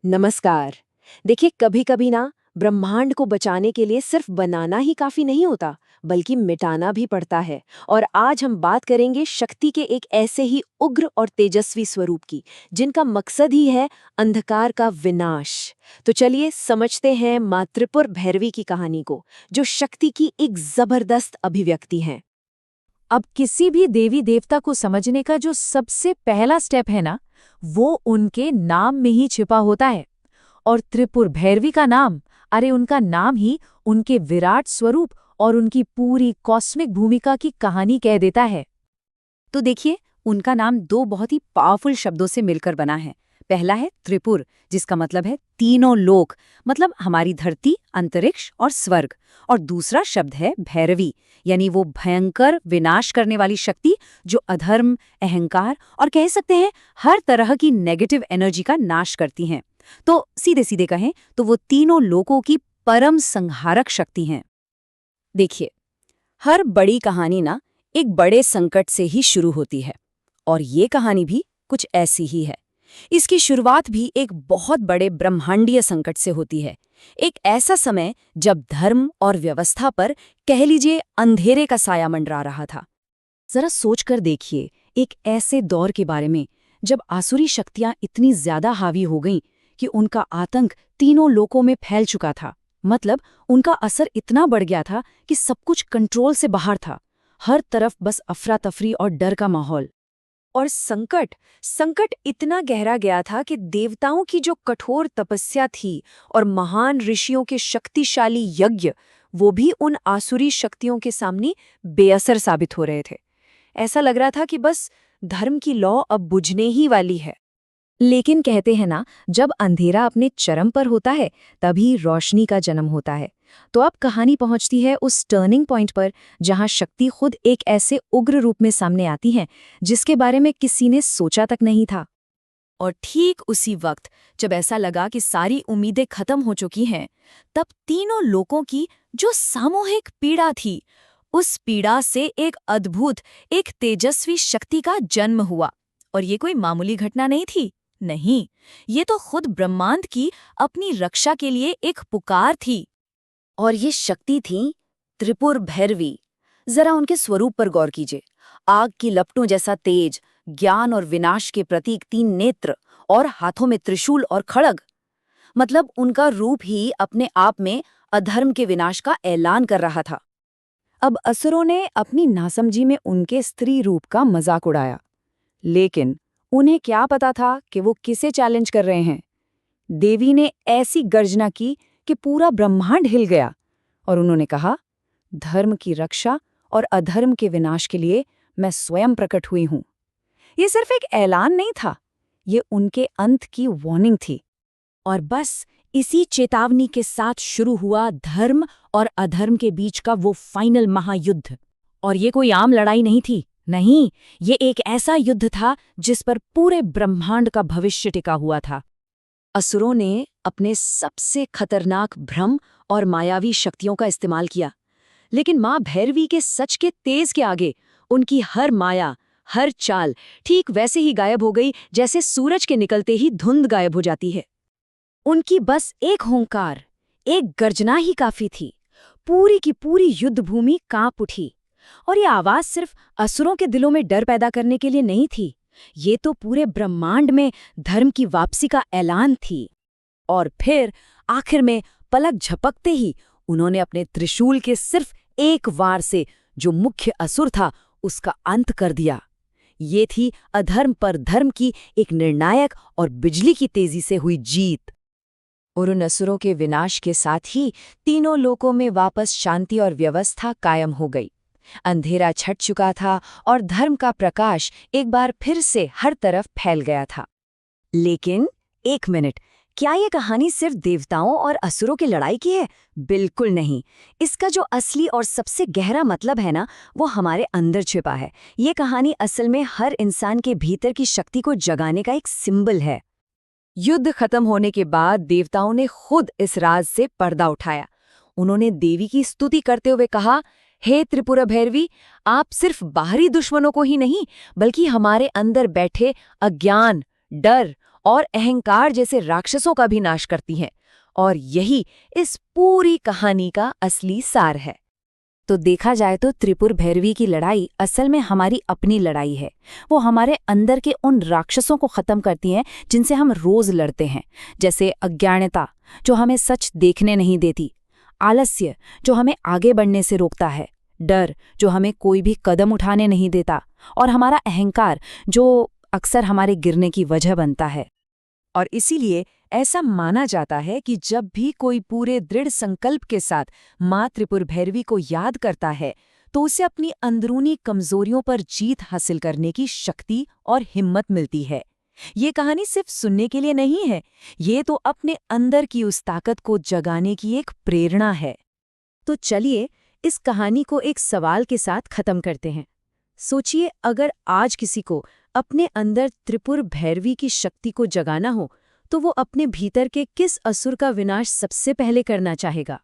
नमस्कार। देखिए, कभी कभी ना ब्रह्मांड को बचाने के लिए सिर्फ बनाना ही काफी नहीं होता, बल्कि मिटाना भी पड़ता है। और आज हम बात करेंगे शक्ति के एक ऐसे ही उग्र और तेजस्वी स्वरूप की, जिनका मकसद ही है अंधकार का विनाश। तो चलिए समझते हैं माँ त्रिपुर भैरवी की कहानी को, जो शक्ति की एक जबरदस्त अभिव्यक्ति है। अब किसी भी देवी देवता को समझने का जो सबसे पहला स्टेप है ना, वो उनके नाम में ही छिपा होता है। और त्रिपुर भैरवी का नाम, अरे उनका नाम ही उनके विराट स्वरूप और उनकी पूरी कॉस्मिक भूमिका की कहानी कह देता है। तो देखिए, उनका नाम दो बहुत ही पावरफुल शब्दों से मिलकर बना है। पहला है त्रिपुर, जिसका मतलब है तीनों लोक, मतलब हमारी धरती, अंतरिक्ष और स्वर्ग। और दूसरा शब्द है भैरवी, यानी वो भयंकर विनाश करने वाली शक्ति जो अधर्म, अहंकार और कह सकते हैं हर तरह की नेगेटिव एनर्जी का नाश करती हैं। तो सीधे सीधे कहें तो वो तीनों लोकों की परम संहारक शक्ति हैं। देखिए, हर बड़ी कहानी ना एक बड़े संकट से ही शुरू होती है, और ये कहानी भी कुछ ऐसी ही है। इसकी शुरुआत भी एक बहुत बड़े ब्रह्मांडीय संकट से होती है। एक ऐसा समय जब धर्म और व्यवस्था पर, कह लीजिए, अंधेरे का साया मंडरा रहा था। जरा सोचकर देखिए, एक ऐसे दौर के बारे में जब आसुरी शक्तियां इतनी ज्यादा हावी हो गईं कि उनका आतंक तीनों लोकों में फैल चुका था। मतलब उनका असर इतना बढ़ गया था कि सब कुछ कंट्रोल से बाहर था। हर तरफ बस अफरा तफरी और डर का माहौल। और संकट इतना गहरा गया था कि देवताओं की जो कठोर तपस्या थी और महान ऋषियों के शक्तिशाली यज्ञ, वो भी उन आसुरी शक्तियों के सामने बेअसर साबित हो रहे थे। ऐसा लग रहा था कि बस धर्म की लौ अब बुझने ही वाली है। लेकिन कहते हैं ना, जब अंधेरा अपने चरम पर होता है तभी रोशनी का जन्म होता है। तो अब कहानी पहुंचती है उस टर्निंग पॉइंट पर जहां शक्ति खुद एक ऐसे उग्र रूप में सामने आती है जिसके बारे में किसी ने सोचा तक नहीं था। और ठीक उसी वक्त जब ऐसा लगा कि सारी उम्मीदें खत्म हो चुकी हैं, तब तीनों लोगों की जो सामूहिक पीड़ा थी, उस पीड़ा से एक अद्भुत, एक तेजस्वी शक्ति का जन्म हुआ। और ये कोई मामूली घटना नहीं थी। नहीं, ये तो खुद ब्रह्मांड की अपनी रक्षा के लिए एक पुकार थी। और ये शक्ति थी त्रिपुर भैरवी। जरा उनके स्वरूप पर गौर कीजिए। आग की लपटों जैसा तेज, ज्ञान और विनाश के प्रतीक 3 नेत्र, और हाथों में त्रिशूल और खड़ग। मतलब उनका रूप ही अपने आप में अधर्म के विनाश का ऐलान कर रहा था। अब असुरों ने अपनी नासमझी में उनके स्त्री रूप का मजाक उड़ाया, लेकिन उन्हें क्या पता था कि वो किसे चैलेंज कर रहे हैं। देवी ने ऐसी गर्जना की कि पूरा ब्रह्मांड हिल गया, और उन्होंने कहा, धर्म की रक्षा और अधर्म के विनाश के लिए मैं स्वयं प्रकट हुई हूं। ये सिर्फ एक ऐलान नहीं था, ये उनके अंत की वार्निंग थी। और बस इसी चेतावनी के साथ शुरू हुआ धर्म और अधर्म के बीच का वो फाइनल महायुद्ध। और ये कोई आम लड़ाई नहीं थी, नहीं, ये एक ऐसा युद्ध था जिस पर पूरे ब्रह्मांड का भविष्य टिका हुआ था। असुरों ने अपने सबसे खतरनाक भ्रम और मायावी शक्तियों का इस्तेमाल किया, लेकिन माँ भैरवी के सच के तेज के आगे उनकी हर माया, हर चाल ठीक वैसे ही गायब हो गई जैसे सूरज के निकलते ही धुंध गायब हो जाती है। उनकी बस एक हुंकार, एक गर्जना ही काफी थी। पूरी की पूरी युद्ध भूमि कांप उठी। और ये आवाज सिर्फ असुरों के दिलों में डर पैदा करने के लिए नहीं थी, ये तो पूरे ब्रह्मांड में धर्म की वापसी का ऐलान थी। और फिर आखिर में पलक झपकते ही उन्होंने अपने त्रिशूल के सिर्फ एक वार से जो मुख्य असुर था उसका अंत कर दिया। ये थी अधर्म पर धर्म की एक निर्णायक और बिजली की तेजी से हुई जीत। और उन असुरों के विनाश के साथ ही तीनों लोकों में वापस शांति और व्यवस्था कायम हो गई। अंधेरा छट चुका था और धर्म का प्रकाश एक बार फिर से हर तरफ फैल गया था। लेकिन एक मिनट, क्या ये कहानी सिर्फ देवताओं और असुरों की लड़ाई की है? बिल्कुल नहीं। इसका जो असली और सबसे गहरा मतलब है ना, वो हमारे अंदर छिपा है। ये कहानी असल में हर इंसान के भीतर की शक्ति को जगाने का एक सिंबल है। युद्ध खत्म होने के बाद देवताओं ने खुद इस राज से पर्दा उठाया। उन्होंने देवी की स्तुति करते हुए कहा, हे त्रिपुरा भैरवी, आप सिर्फ बाहरी दुश्मनों को ही नहीं, बल्कि हमारे अंदर बैठे अज्ञान, डर और अहंकार जैसे राक्षसों का भी नाश करती हैं। और यही इस पूरी कहानी का असली सार है। तो देखा जाए तो त्रिपुर भैरवी की लड़ाई असल में हमारी अपनी लड़ाई है। वो हमारे अंदर के उन राक्षसों को खत्म करती हैं जिनसे हम रोज लड़ते हैं, जैसे अज्ञानता जो हमें सच देखने नहीं देती, आलस्य जो हमें आगे बढ़ने से रोकता है, डर जो हमें कोई भी कदम उठाने नहीं देता, और हमारा अहंकार जो अक्सर हमारे गिरने की वजह बनता है। और इसीलिए ऐसा माना जाता है कि जब भी कोई पूरे दृढ़ संकल्प के साथ माँ त्रिपुर भैरवी को याद करता है तो उसे अपनी अंदरूनी कमजोरियों पर जीत हासिल करने की शक्ति और हिम्मत मिलती है। ये कहानी सिर्फ सुनने के लिए नहीं है, ये तो अपने अंदर की उस ताकत को जगाने की एक प्रेरणा है। तो चलिए इस कहानी को एक सवाल के साथ खत्म करते हैं। सोचिए, अगर आज किसी को अपने अंदर त्रिपुर भैरवी की शक्ति को जगाना हो तो वो अपने भीतर के किस असुर का विनाश सबसे पहले करना चाहेगा?